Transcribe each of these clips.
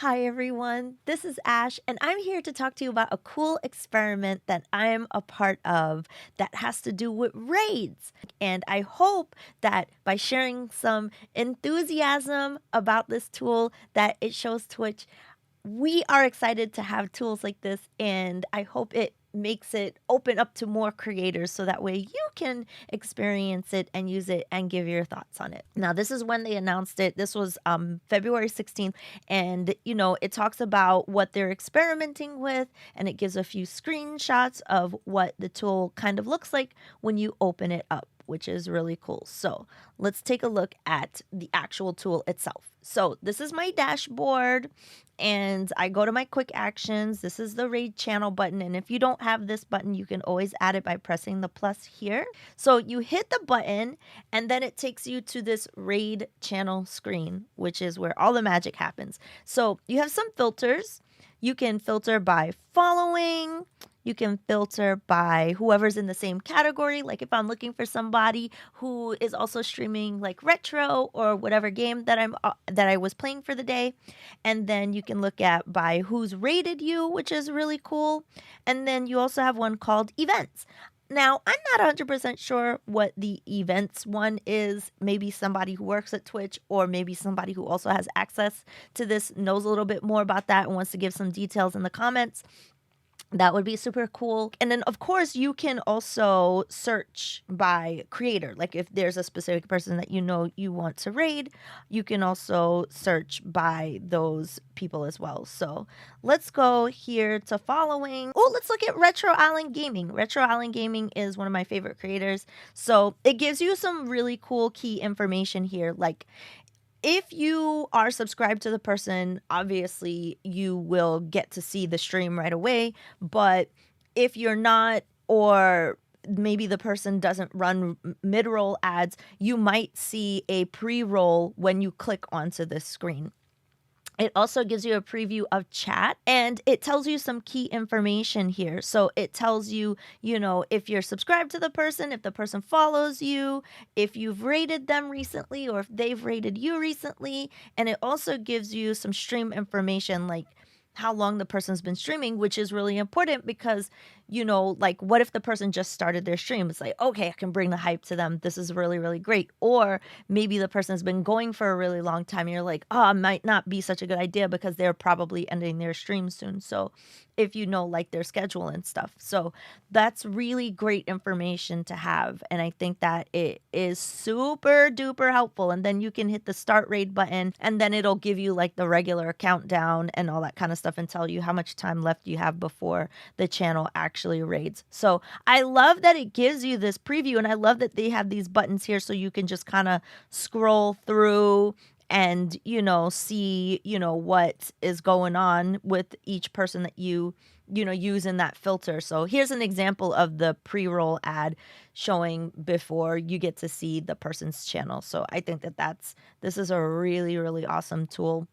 Hi everyone, this is Ash, and I'm here to talk to you about a cool experiment that I am a part of that has to do with raids. And I hope that by sharing some enthusiasm about this tool that it shows Twitch we are excited to have tools like this, and I hope it makes it open up to more creators so that way you can experience it and use it and give your thoughts on it. Now, this is when they announced it. This was February 16th, and it talks about what they're experimenting with, and it gives a few screenshots of what the tool kind of looks like when you open it up, which is really cool. So let's take a look at the actual tool itself. So this is my dashboard, and I go to my quick actions. This is the raid channel button, and if you don't have this button, you can always add it by pressing the plus here. So you hit the button, and then it takes you to this raid channel screen, which is where all the magic happens. So you have some filters. You can filter by following. You can filter by whoever's in the same category. Like if I'm looking for somebody who is also streaming like retro or whatever game that I was playing for the day. And then you can look at by who's rated you, which is really cool. And then you also have one called events. Now, I'm not 100% sure what the events one is. Maybe somebody who works at Twitch or maybe somebody who also has access to this knows a little bit more about that and wants to give some details in the comments. That would be super cool. And then, of course, you can also search by creator. Like if there's a specific person that you want to raid, you can also search by those people as well. So let's go here to following. Oh, let's look at Retro Island Gaming. Retro Island Gaming is one of my favorite creators. So it gives you some really cool key information here. Like if you are subscribed to the person, obviously you will get to see the stream right away. But if you're not, or maybe the person doesn't run mid-roll ads, you might see a pre-roll when you click onto this screen. It also gives you a preview of chat, and it tells you some key information here. So it tells you, if you're subscribed to the person, if the person follows you, if you've rated them recently, or if they've rated you recently. And it also gives you some stream information, like how long the person's been streaming, which is really important because, like what if the person just started their stream? It's like, okay, I can bring the hype to them. This is really, really great. Or maybe the person's been going for a really long time. And you're like, oh, it might not be such a good idea because they're probably ending their stream soon. So if you know like their schedule and stuff. So that's really great information to have. And I think that it is super duper helpful. And then you can hit the start raid button, and then it'll give you like the regular countdown and all that kind of stuff and tell you how much time left you have before the channel actually raids. So I love that it gives you this preview, and I love that they have these buttons here so you can just kind of scroll through and see what is going on with each person that you use in that filter. So here's an example of the pre-roll ad showing before you get to see the person's channel. So I think that this is a really, really awesome tool,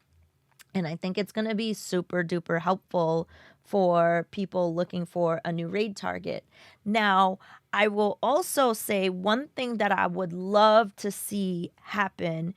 and I think it's going to be super duper helpful for people looking for a new raid target. Now, I will also say one thing that I would love to see happen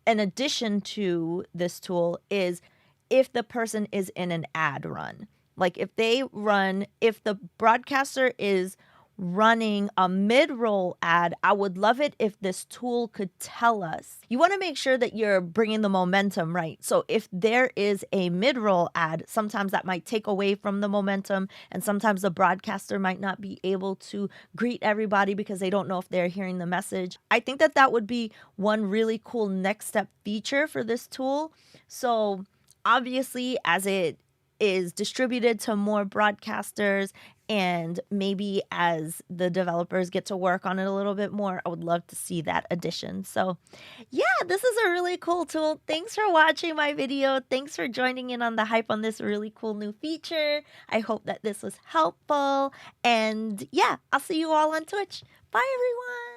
in addition to this tool is if the person is in an ad run. Like if the broadcaster is running a mid-roll ad, I would love it if this tool could tell us. You want to make sure that you're bringing the momentum right. So if there is a mid-roll ad, sometimes that might take away from the momentum, and sometimes the broadcaster might not be able to greet everybody because they don't know if they're hearing the message. I think that would be one really cool next step feature for this tool. So obviously, as it is distributed to more broadcasters, and maybe as the developers get to work on it a little bit more, I would love to see that addition. So yeah, this is a really cool tool. Thanks for watching my video. Thanks for joining in on the hype on this really cool new feature. I hope that this was helpful. And yeah, I'll see you all on Twitch. Bye everyone.